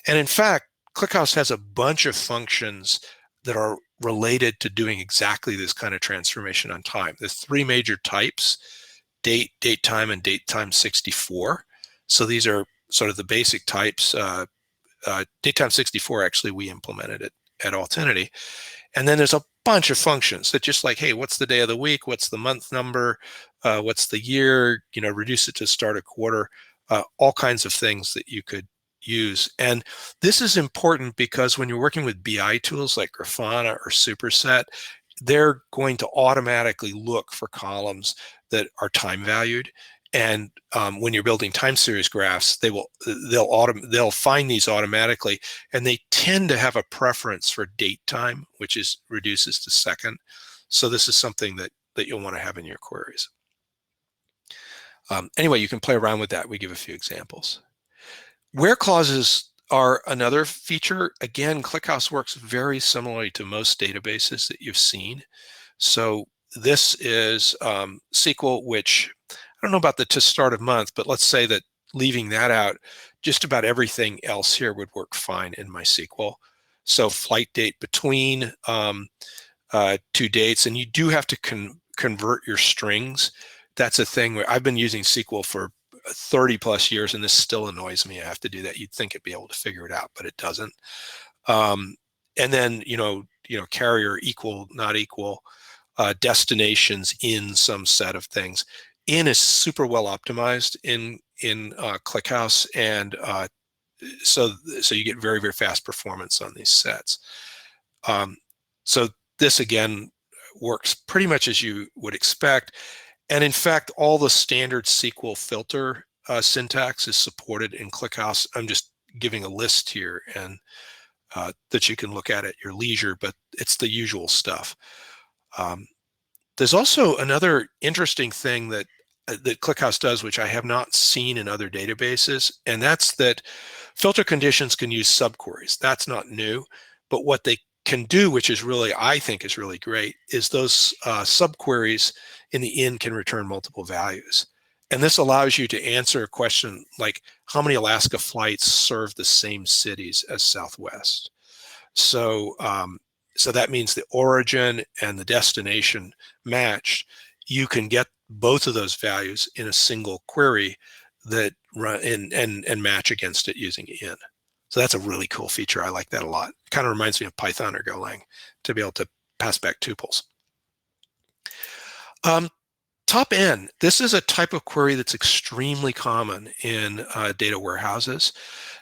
And in fact, ClickHouse has a bunch of functions that are related to doing exactly this kind of transformation on time. There's three major types: date, date time, and date time 64. So these are sort of the basic types. Date time 64, actually, we implemented it at Altinity. And then there's a bunch of functions that just like, hey, what's the day of the week? What's the month number? What's the year? Reduce it to start a quarter. All kinds of things that you could use. And this is important because when you're working with BI tools like Grafana or Superset, they're going to automatically look for columns that are time valued. And when you're building time series graphs, they'll find these automatically, and they tend to have a preference for date time, which reduces to second. So this is something that you'll want to have in your queries. Anyway, you can play around with that. We give a few examples. Where clauses are another feature. Again, ClickHouse works very similarly to most databases that you've seen. So this is SQL, which I don't know about the to start of month, but let's say that leaving that out, just about everything else here would work fine in MySQL. So flight date between two dates, and you do have to convert your strings. That's a thing where I've been using SQL for 30 plus years, and this still annoys me. I have to do that. You'd think it'd be able to figure it out, but it doesn't. And then, carrier equal, not equal, destinations in some set of things. In is super well optimized in ClickHouse, and so you get very, very fast performance on these sets. So this again works pretty much as you would expect. And in fact, all the standard SQL filter syntax is supported in ClickHouse. I'm just giving a list here, and that you can look at your leisure, but it's the usual stuff. There's also another interesting thing that that ClickHouse does, which I have not seen in other databases, and that's that filter conditions can use subqueries. That's not new, but what they can do, which is really, I think is really great, is those subqueries in the end can return multiple values. And this allows you to answer a question like, how many Alaska flights serve the same cities as Southwest? So, so that means the origin and the destination matched. You can get both of those values in a single query that run and match against it using in. So that's a really cool feature. I like that a lot. It kind of reminds me of Python or Golang to be able to pass back tuples. Top N, this is a type of query that's extremely common in data warehouses.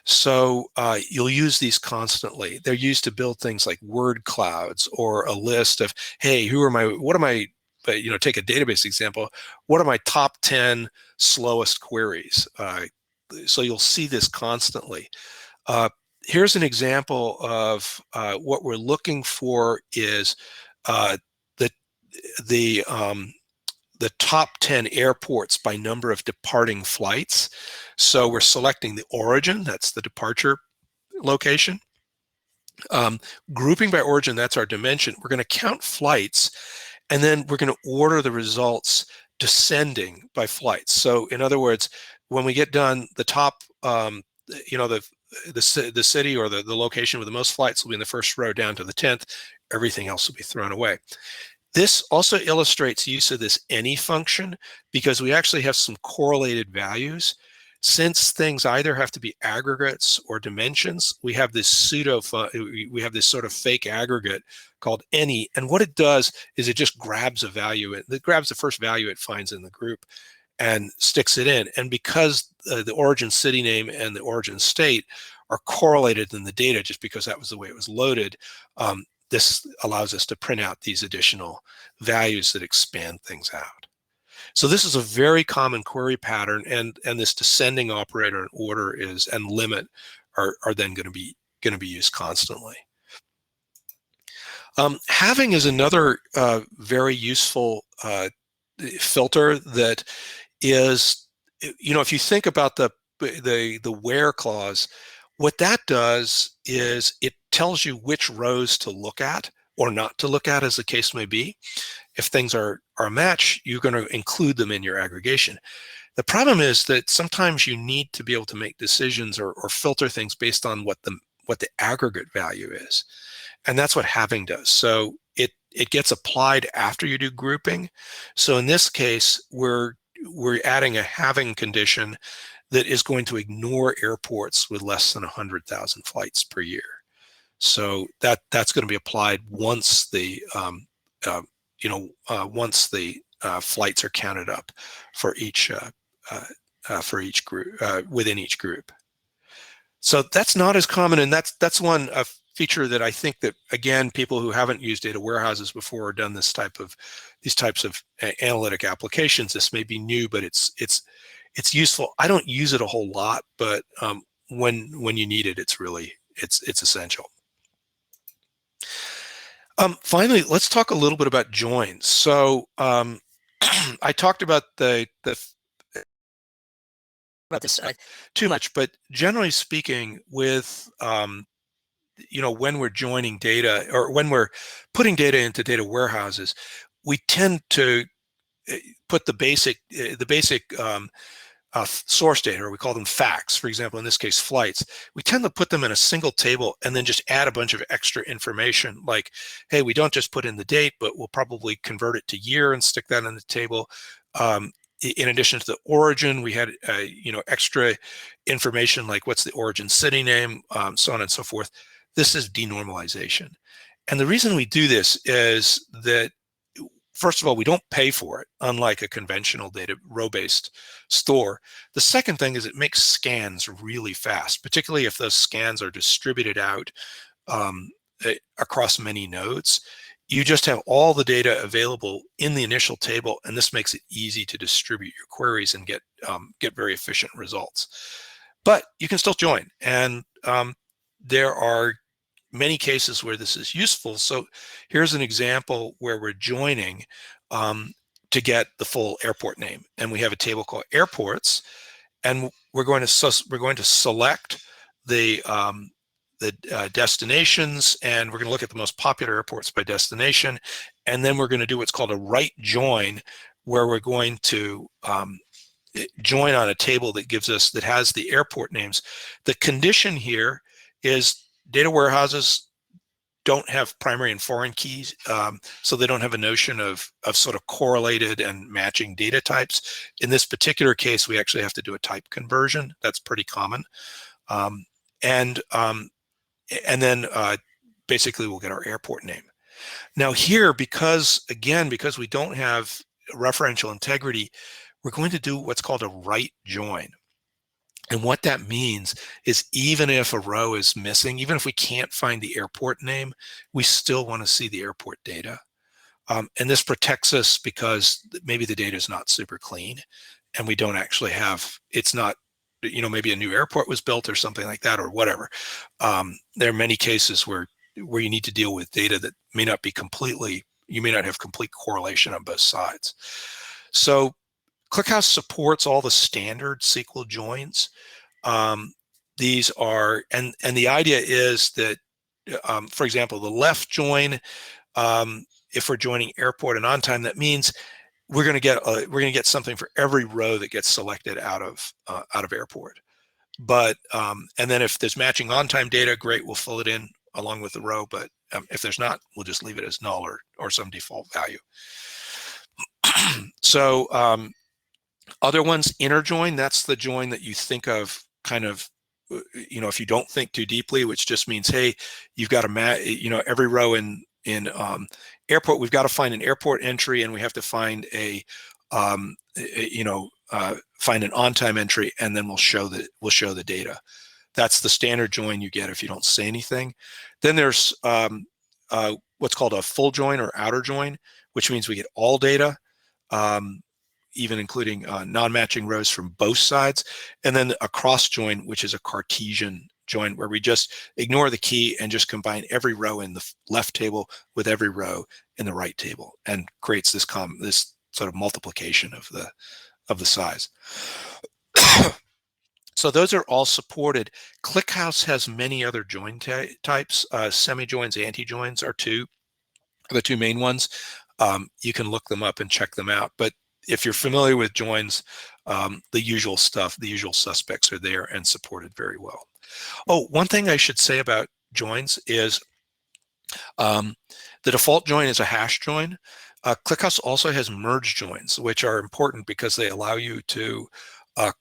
So you'll use these constantly. They're used to build things like word clouds or a list of, hey, take a database example, what are my top 10 slowest queries? So you'll see this constantly. Here's an example of what we're looking for is the top 10 airports by number of departing flights. So we're selecting the origin, that's the departure location. Grouping by origin, that's our dimension. We're going to count flights, and then we're going to order the results descending by flights. So in other words, when we get done, the top, the city or the location with the most flights will be in the first row down to the 10th. Everything else will be thrown away. This also illustrates use of this any function because we actually have some correlated values. Since things either have to be aggregates or dimensions, we have this sort of fake aggregate called any, and what it does is it just grabs a value. It grabs the first value it finds in the group and sticks it in. And because the origin city name and the origin state are correlated in the data, just because that was the way it was loaded, this allows us to print out these additional values that expand things out. So this is a very common query pattern, and this descending operator and order and limit are then going to be used constantly. Having is another very useful filter that is, if you think about the where clause, what that does is it tells you which rows to look at or not to look at, as the case may be. If things are a match, you're going to include them in your aggregation. The problem is that sometimes you need to be able to make decisions or filter things based on what the aggregate value is. And that's what having does. So it gets applied after you do grouping. So in this case, we're adding a having condition that is going to ignore airports with less than 100,000 flights per year. So that's going to be applied once the flights are counted up for each group within each group. So that's not as common, and that's one feature that I think that, again, people who haven't used data warehouses before or done these types of analytic applications, this may be new, but it's useful. I don't use it a whole lot, but when you need it, it's essential. Finally, let's talk a little bit about joins. So I talked about too much, but generally speaking, with when we're joining data or when we're putting data into data warehouses, we tend to put the basic source data, or we call them facts, for example, in this case, flights. We tend to put them in a single table and then just add a bunch of extra information like, hey, we don't just put in the date, but we'll probably convert it to year and stick that in the table. In addition to the origin, we had extra information like what's the origin city name, so on and so forth. This is denormalization. And the reason we do this is that, first of all, we don't pay for it, unlike a conventional data row-based store. The second thing is it makes scans really fast, particularly if those scans are distributed out across many nodes. You just have all the data available in the initial table, and this makes it easy to distribute your queries and get very efficient results. But you can still join, and there are many cases where this is useful. So here's an example where we're joining to to get the full airport name. And we have a table called airports, and we're going to select the destinations, and we're going to look at the most popular airports by destination, and then we're going to do what's called a right join, where we're going to join on a table that has the airport names. The condition here is data warehouses don't have primary and foreign keys, so they don't have a notion of sort of correlated and matching data types. In this particular case, we actually have to do a type conversion. That's pretty common. And then basically we'll get our airport name. Now here, because we don't have referential integrity, we're going to do what's called a right join. And what that means is even if a row is missing, even if we can't find the airport name, we still want to see the airport data. And this protects us because maybe the data is not super clean and we don't actually have, it's not, maybe a new airport was built or something like that or whatever. There are many cases where you need to deal with data that may not be you may not have complete correlation on both sides. So ClickHouse supports all the standard SQL joins. These are, and the idea is that, for example, the left join, if we're joining airport and on time, that means we're going to get something for every row that gets selected out of airport. But and then if there's matching on time data, great, we'll fill it in along with the row. But if there's not, we'll just leave it as null or some default value. So other ones, inner join, that's the join that you think of kind of, if you don't think too deeply, which just means, hey, you've got every row in airport, we've got to find an airport entry, and we have to find find an on-time entry, and then we'll show the data. That's the standard join you get if you don't say anything. Then there's what's called a full join or outer join, which means we get all data, even including non-matching rows from both sides. And then a cross join, which is a Cartesian join, where we just ignore the key and just combine every row in the left table with every row in the right table, and creates this sort of multiplication of the size. So those are all supported. ClickHouse has many other join types. Semi-joins, anti-joins are the two main ones. You can look them up and check them out. But if you're familiar with joins, the usual stuff, the usual suspects are there and supported very well. Oh, one thing I should say about joins is the default join is a hash join. ClickHouse also has merge joins, which are important because they allow you to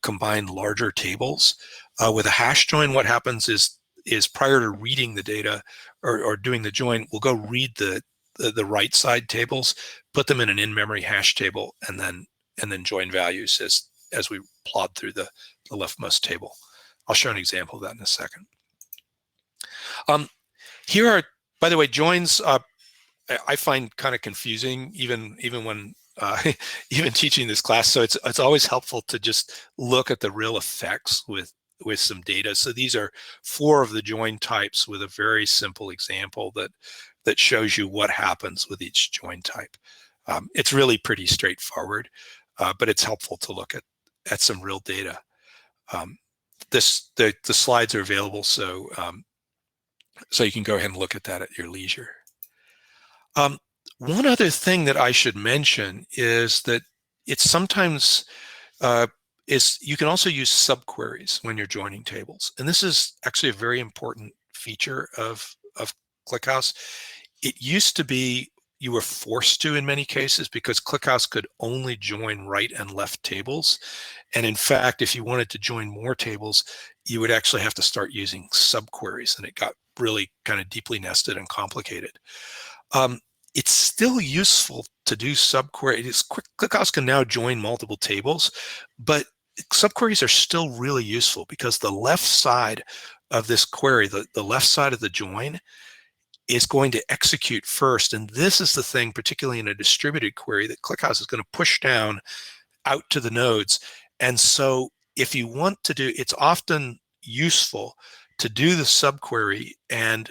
combine larger tables. With a hash join, what happens is prior to reading the data or doing the join, we'll go read the right side tables, put them in an in-memory hash table, and then join values as we plod through the leftmost table. I'll show an example of that in a second. Here are, by the way, joins I find kind of confusing even when even teaching this class. So it's always helpful to just look at the real effects with some data. So these are 4 of the join types with a very simple example that shows you what happens with each join type. It's really pretty straightforward, but it's helpful to look at some real data. The slides are available, so you can go ahead and look at that at your leisure. One other thing that I should mention is that it's sometimes you can also use subqueries when you're joining tables, and this is actually a very important feature of ClickHouse. It used to be you were forced to in many cases because ClickHouse could only join right and left tables. And in fact, if you wanted to join more tables, you would actually have to start using subqueries, and it got really kind of deeply nested and complicated. It's still useful to do subqueries. ClickHouse can now join multiple tables, but subqueries are still really useful because the left side of this query, the left side of the join, is going to execute first. And this is the thing, particularly in a distributed query, that ClickHouse is going to push down out to the nodes. And so if you want to do, it's often useful to do the subquery and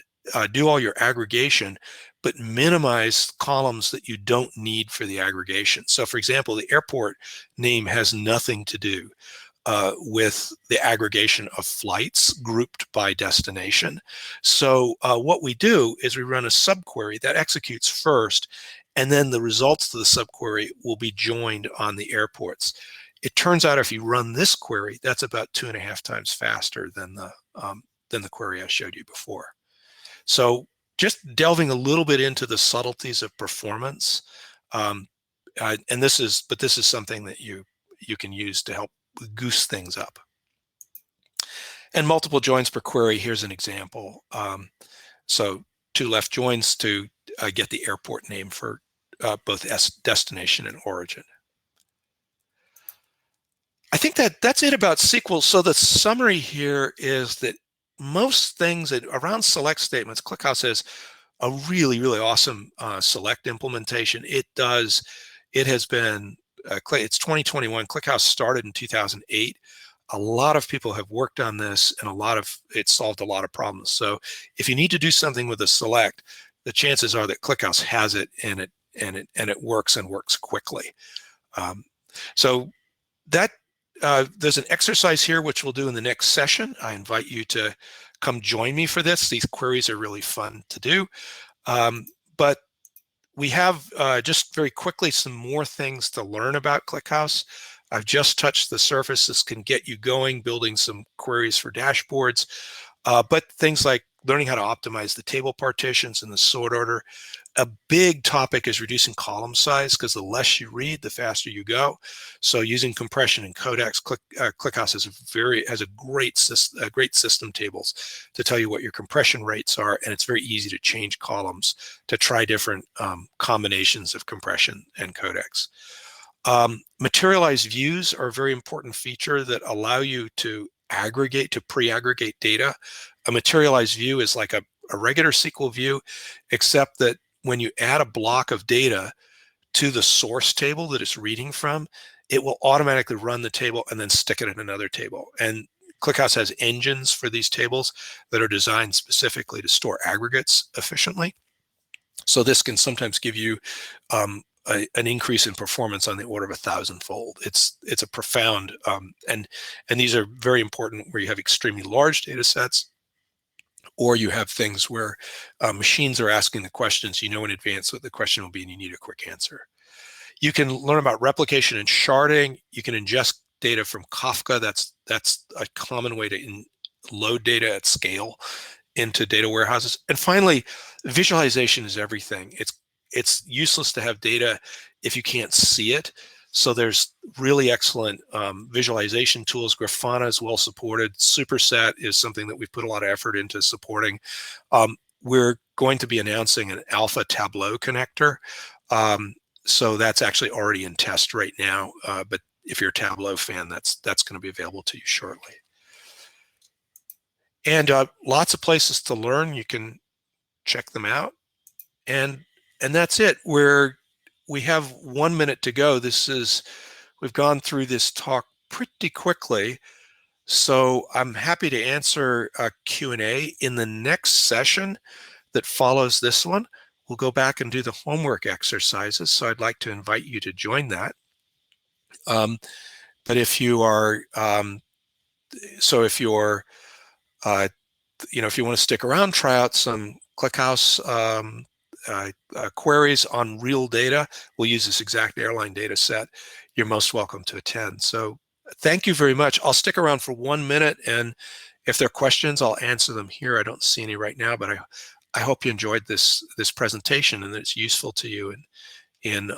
do all your aggregation but minimize columns that you don't need for the aggregation. So for example, the airport name has nothing to do with the aggregation of flights grouped by destination. So what we do is we run a subquery that executes first, and then the results to the subquery will be joined on the airports. It turns out if you run this query, that's about 2.5 times faster than the query I showed you before. So just delving a little bit into the subtleties of performance, and this is something that you can use to help goose things up. And multiple joins per query, here's an example. So 2 left joins to get the airport name for both destination and origin. I think that's it about SQL. So the summary here is that most things around select statements, ClickHouse has a really, really awesome select implementation. It has been, it's 2021. ClickHouse started in 2008. A lot of people have worked on this, and it solved a lot of problems. So if you need to do something with a select, the chances are that ClickHouse has it, and it works quickly. So that there's an exercise here which we'll do in the next session. I invite you to come join me for this. These queries are really fun to do. But we have just very quickly some more things to learn about ClickHouse. I've just touched the surface. This can get you going, building some queries for dashboards. But things like learning how to optimize the table partitions and the sort order. A big topic is reducing column size, because the less you read, the faster you go. So using compression and codecs, ClickHouse has a great system tables to tell you what your compression rates are, and it's very easy to change columns to try different combinations of compression and codecs. Materialized views are a very important feature that allow you to pre-aggregate data. A materialized view is like a regular SQL view, except that when you add a block of data to the source table that it's reading from, it will automatically run the table and then stick it in another table. And ClickHouse has engines for these tables that are designed specifically to store aggregates efficiently. So this can sometimes give you an increase in performance on the order of 1,000-fold. It's a profound, and these are very important where you have extremely large data sets, or you have things where machines are asking the questions, you know in advance what the question will be, and you need a quick answer. You can learn about replication and sharding. You can ingest data from Kafka. That's a common way to load data at scale into data warehouses. And finally, visualization is everything. It's useless to have data if you can't see it. So there's really excellent visualization tools. Grafana is well supported. Superset is something that we've put a lot of effort into supporting. We're going to be announcing an alpha Tableau connector. So that's actually already in test right now. But if you're a Tableau fan, that's going to be available to you shortly. And lots of places to learn. You can check them out. And that's it. We have 1 minute to go. We've gone through this talk pretty quickly, so I'm happy to answer a Q&A. In the next session that follows this one, we'll go back and do the homework exercises, so I'd like to invite you to join that. But if you are, if you want to stick around, try out some ClickHouse queries on real data. We'll use this exact airline data set. You're most welcome to attend. So thank you very much. I'll stick around for 1 minute, and if there are questions, I'll answer them here. I don't see any right now, but I hope you enjoyed this presentation and that it's useful to you in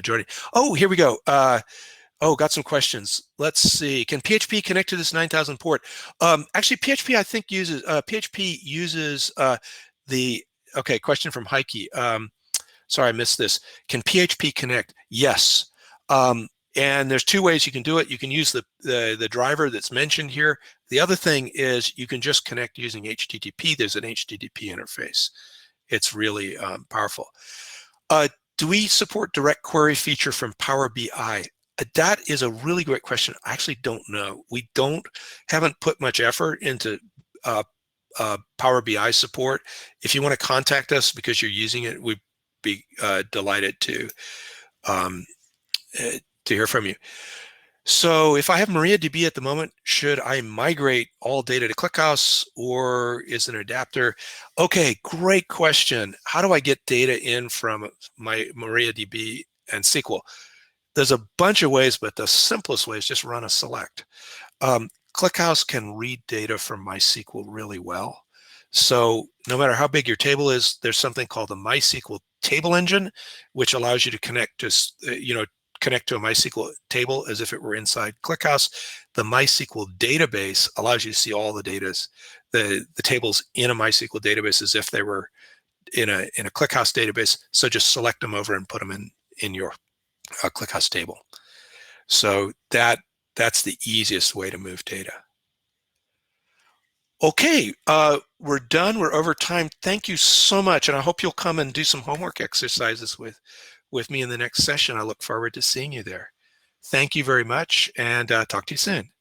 joining. Oh, here we go. Got some questions. Let's see. Can PHP connect to this 9000 port? Actually, PHP I think uses okay, question from Heike. Sorry, I missed this. Can PHP connect? Yes. And there's 2 ways you can do it. You can use the driver that's mentioned here. The other thing is you can just connect using HTTP. There's an HTTP interface. It's really powerful. Do we support direct query feature from Power BI? That is a really great question. I actually don't know. We haven't put much effort into Power BI support. If you want to contact us because you're using it, we'd be delighted to hear from you. So if I have MariaDB at the moment, should I migrate all data to ClickHouse, or is an adapter? Okay, great question. How do I get data in from my MariaDB and SQL? There's a bunch of ways, but the simplest way is just run a select. ClickHouse can read data from MySQL really well. So no matter how big your table is, there's something called the MySQL table engine, which allows you to connect to, connect to a MySQL table as if it were inside ClickHouse. The MySQL database allows you to see all the the tables in a MySQL database as if they were in a ClickHouse database. So just select them over and put them in your ClickHouse table. So that's the easiest way to move data. Okay, we're done. We're over time. Thank you so much, and I hope you'll come and do some homework exercises with me in the next session. I look forward to seeing you there. Thank you very much, and talk to you soon.